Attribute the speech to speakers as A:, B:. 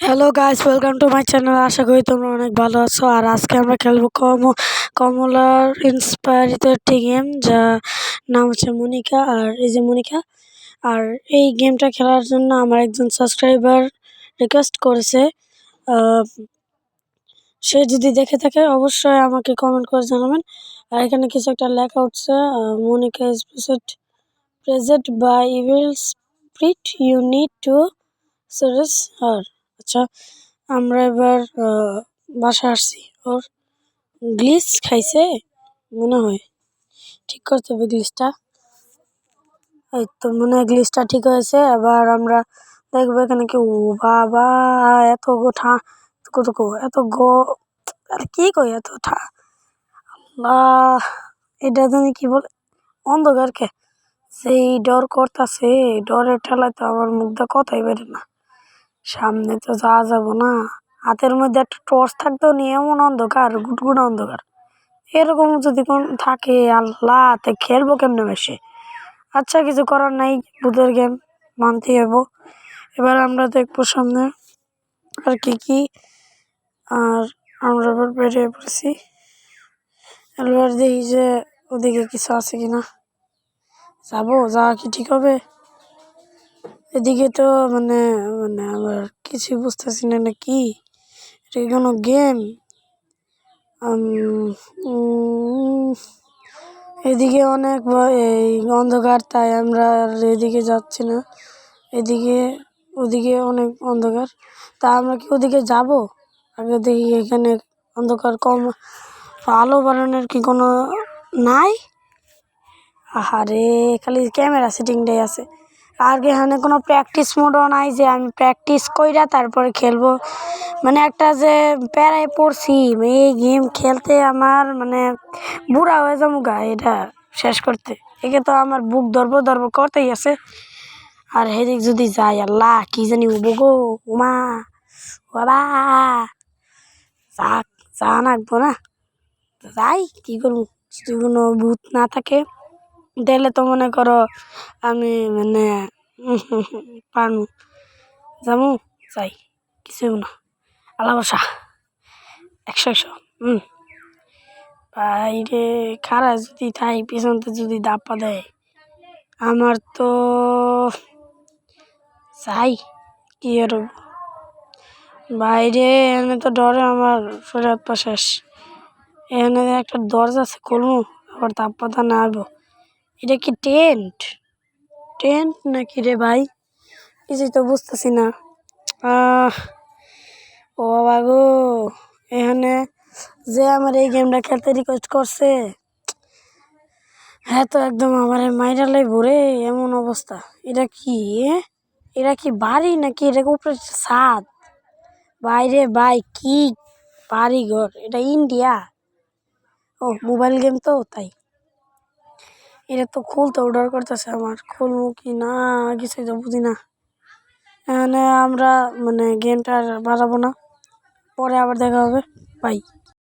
A: Hello guys, welcome to my channel. আশা করি তোমরা অনেক ভালো আছো। আর আজকে আমরা খেলবো কমলার ইন্সপায়ারিত একটি গেম, যা নাম হচ্ছে মনিকা। আর এই যে মনিকা, আর এই গেমটা খেলার জন্য আমার একজন সাবস্ক্রাইবার রিকোয়েস্ট করেছে। সে যদি দেখে থাকে অবশ্যই আমাকে কমেন্ট করে জানাবেন। আর এখানে কিছু একটা লেখা উঠছে, Monica is present by evil spirit, you need to search her. আচ্ছা, আমরা এবার বাসা আসছি। ওর গ্লিচ খাইছে মনে হয়, ঠিক করতে হবে গ্লিচটা। এই তো মনে হয় গ্লিচটা ঠিক হয়েছে। এবার আমরা দেখবো এখানে কি। ও বাবা, এত গোঠা এত কি কই এত আল্লাহ, এটা জানি কি বলে অন্ধকারকে সেই ডর করতেছে। ডরের ঠেলায় তো আমার মুখটা কথাই বেরো না। সামনে তো যাওয়া যাবো না। হাতের মধ্যে একটা টর্চ থাকতেও নি, এমন অন্ধকার, গুটগুট অন্ধকার। এরকম যদি কোন থাকে, আল্লাহ, তে খেলবো কেমনে বেশি। আচ্ছা, কিছু করার নাই, ভূতের গেম মানতেই হবো। এবার আমরা দেখবো সামনে আর কি। আর আমরা এবার বেরিয়ে পড়েছি। এবার দেখি যে ওদিকে কিছু আছে কিনা। যাওয়া কি ঠিক হবে? এদিকে তো মানে মানে আবার কিছুই বুঝতেছি না কি। এটা কি কোনো গেম? এদিকে অনেক এই অন্ধকার, তাই আমরা এদিকে যাচ্ছি না। ওদিকে অনেক অন্ধকার, তা আমরা কি ওদিকে যাব? আগে দেখি এখানে অন্ধকার কম, আলো বাড়ানোর কি কোনো নাই? আহারে, খালি ক্যামেরা সেটিংটাই আছে। আর এখানে কোনো প্র্যাকটিস মোডও নাই যে আমি প্র্যাকটিস কইরা তারপরে খেলবো। মানে একটা যে প্যারায় পড়ছি এই গেম খেলতে, আমার মানে বুড়া হয়ে যাবো গা এটা শেষ করতে। একে তো আমার বুক ধরবো করতেই আছে। আর হেদিক যদি যাই, আল্লাহ, কি জানি উবো গো, উমা বাবা, যা নাকবো না, যাই কি করবো। যদি কোনো ভূত না থাকে তাহলে তো মনে করো আমি মানে পারবো, যাবো, যাই, কিছু না। আল্লাহ বসা 100 বাইরে খারা যদি তাই পিছনতে যদি দাপ্পা দেয়, আমার তো যাই কি আর বাইরে। এনে তো ডরে আমার শরীর হাত পা শেষ। এখানে একটা দরজা আছে, খুলবো আবার দাপ্পাতা না আসবো। এটা কি টেন্ট নাকি রে ভাই? কিছুই তো বুঝতেছি না। ও বাবা গো, এখানে যে আমার এই গেমটা খেলতে রিকোয়েস্ট করছে, হ্যাঁ তো একদম আমার মাইরালাই ভরে এমন অবস্থা। এটা কি বাড়ি নাকি এটা উপরে ছাদ? বাইরে ভাই কি বাড়ি ঘর, এটা ইন্ডিয়া। ও মোবাইল গেম তো তাই। এটা তো খুলতে অর্ডার করতেছে, আমার খুলবো কি না কিছুই তো বুঝি না। এখানে আমরা মানে গেমটা বাড়াবো না, পরে আবার দেখা হবে, বাই।